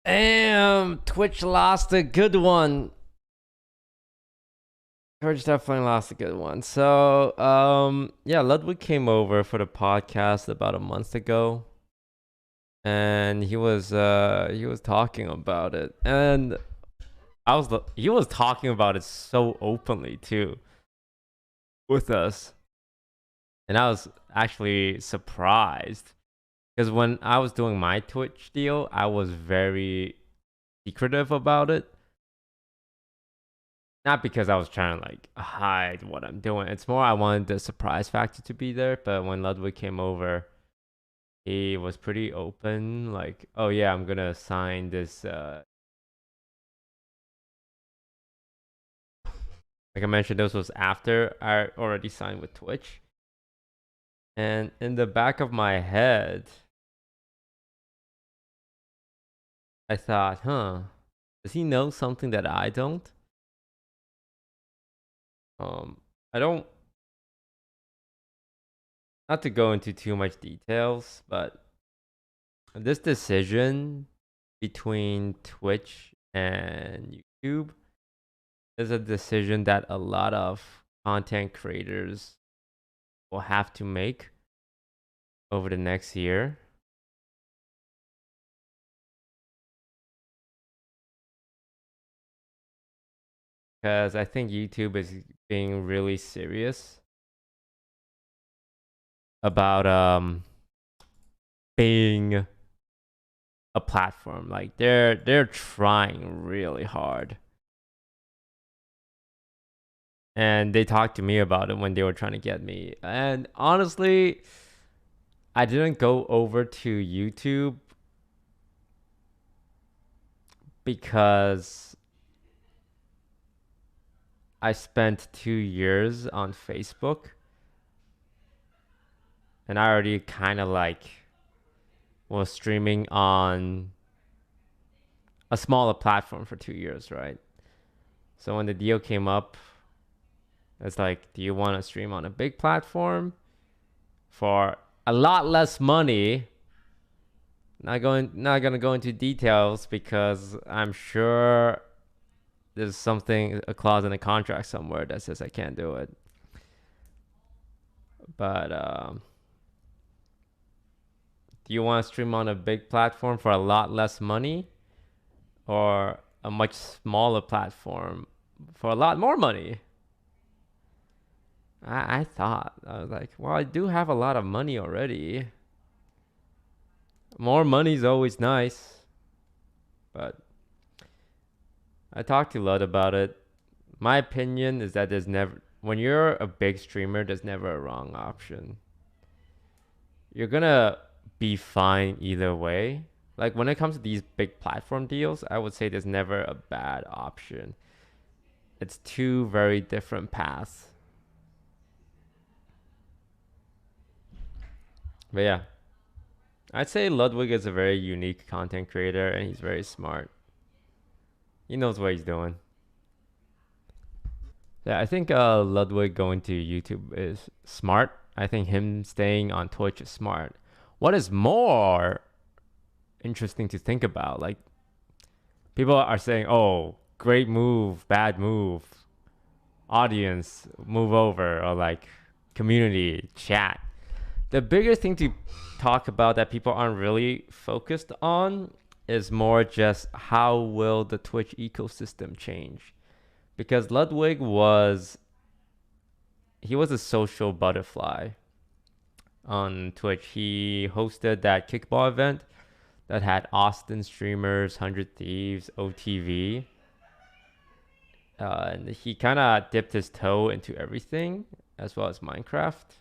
Damn, Twitch lost a good one. Twitch definitely lost a good one. So, yeah, Ludwig came over for the podcast about a month ago, and he was talking about it, and he was talking about it so openly too with us, and I was actually surprised because when I was doing my Twitch deal, I was very secretive about it. Not because I was trying to like hide what I'm doing. It's more I wanted the surprise factor to be there. But when Ludwig came over, he was pretty open. Like, oh yeah, I'm gonna sign this. Like I mentioned, this was after I already signed with Twitch. And in the back of my head, I thought, does he know something that I don't? I don't. Not to go into too much details, but this decision between Twitch and YouTube is a decision that a lot of content creators will have to make over the next year. Because I think YouTube is being really serious about being a platform. Like they're trying really hard. And they talked to me about it when they were trying to get me. And honestly, I didn't go over to YouTube because I spent 2 years on Facebook and I already kind of like was streaming on a smaller platform for 2 years, right? So when the deal came up, it's like, do you want to stream on a big platform for a lot less money? Not gonna go into details because I'm sure there's something, a clause in the contract somewhere that says I can't do it. But do you want to stream on a big platform for a lot less money, or a much smaller platform for a lot more money? I thought, I was like, well, I do have a lot of money already. More money is always nice. But I talked to Lud about it. My opinion is that when you're a big streamer, there's never a wrong option. You're gonna be fine either way. Like when it comes to these big platform deals, I would say there's never a bad option. It's two very different paths. But yeah, I'd say Ludwig is a very unique content creator and he's very smart. He knows what he's doing. Yeah, I think Ludwig going to YouTube is smart. I think him staying on Twitch is smart. What is more interesting to think about? Like people are saying, "Oh, great move, bad move, audience move over," or like community chat. The bigger thing to talk about that people aren't really focused on is more just how will the Twitch ecosystem change? Because Ludwig was he was a social butterfly on Twitch. He hosted that kickball event that had Austin streamers, 100 Thieves, OTV. And he kind of dipped his toe into everything as well as Minecraft.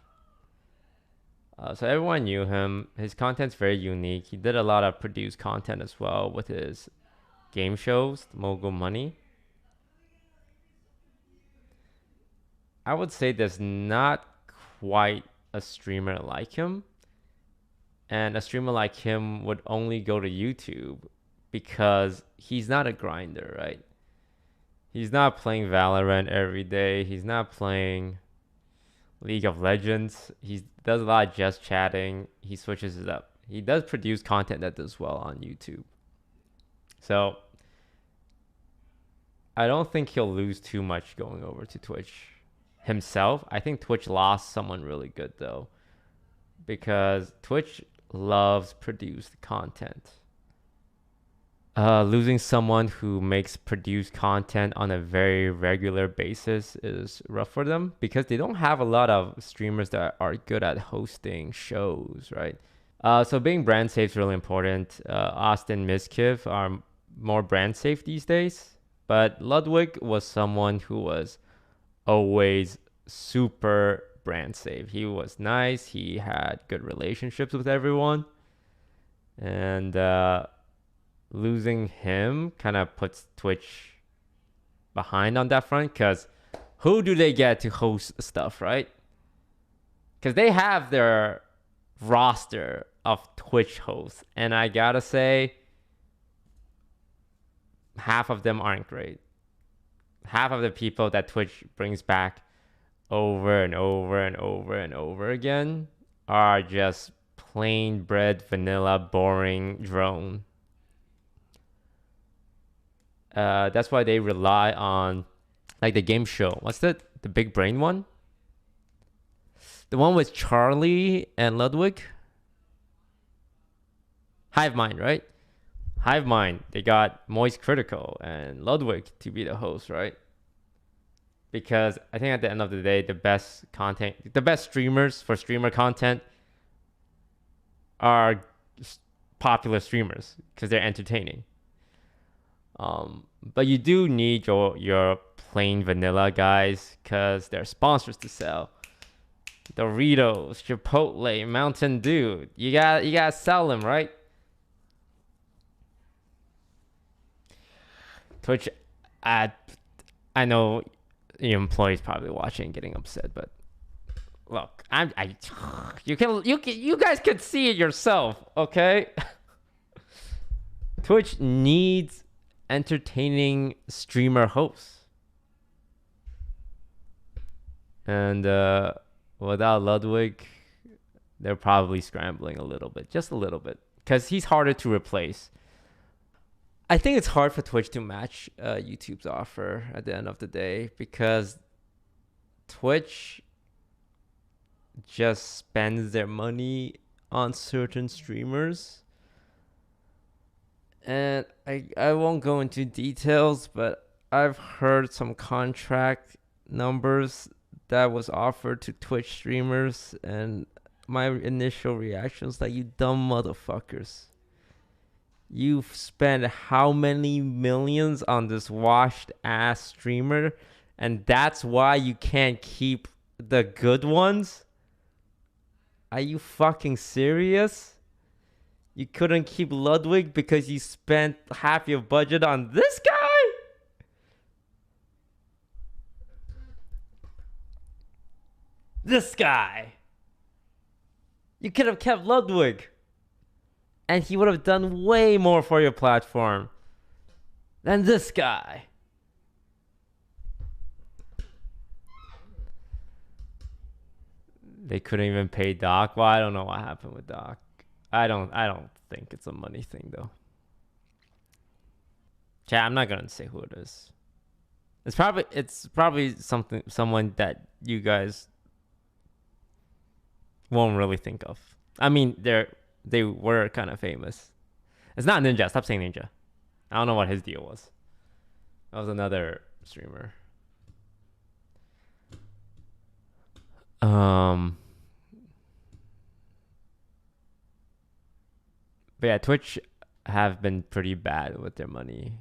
So everyone knew him. His content's very unique. He did a lot of produced content as well with his game shows, Mogul Money. I would say there's not quite a streamer like him. And a streamer like him would only go to YouTube because he's not a grinder, right? He's not playing Valorant every day. He's not playing League of Legends. He does a lot of just chatting. He switches it up. He does produce content that does well on YouTube. So I don't think he'll lose too much going over to Twitch himself. I think Twitch lost someone really good though, because Twitch loves produced content. Losing someone who makes produced content on a very regular basis is rough for them because they don't have a lot of streamers that are good at hosting shows, right? So being brand safe is really important. Austin Miskiv are more brand safe these days, but Ludwig was someone who was always super brand safe. He was nice. He had good relationships with everyone, and losing him kind of puts Twitch behind on that front because who do they get to host stuff, right? Because they have their roster of Twitch hosts, and I gotta say, half of them aren't great. Half of the people that Twitch brings back over and over and over and over again are just plain bread, vanilla, boring drone. That's why they rely on like the game show. What's the big brain one? The one with Charlie and Ludwig? Hive Mind, right? Hive Mind, they got Moist Critical and Ludwig to be the host, right? Because I think at the end of the day, the best streamers for streamer content are popular streamers because they're entertaining. But you do need your plain vanilla guys because they're sponsors to sell. Doritos, Chipotle, Mountain Dew. You gotta sell them, right? Twitch, I know your employees probably watching and getting upset, but look, you guys could see it yourself, okay? Twitch needs entertaining streamer hosts, and without Ludwig, they're probably scrambling a little bit, just a little bit, because he's harder to replace. I think it's hard for Twitch to match YouTube's offer at the end of the day because Twitch just spends their money on certain streamers. And I won't go into details, but I've heard some contract numbers that was offered to Twitch streamers, and my initial reaction was like, you dumb motherfuckers. You've spent how many millions on this washed ass streamer, and that's why you can't keep the good ones? Are you fucking serious? You couldn't keep Ludwig because you spent half your budget on this guy? This guy. You could have kept Ludwig. And he would have done way more for your platform than this guy. They couldn't even pay Doc. Well, I don't know what happened with Doc. I don't think it's a money thing though. Chat, I'm not gonna say who it is. It's probably someone that you guys won't really think of. I mean, they were kind of famous. It's not Ninja. Stop saying Ninja. I don't know what his deal was. That was another streamer. But yeah, Twitch have been pretty bad with their money.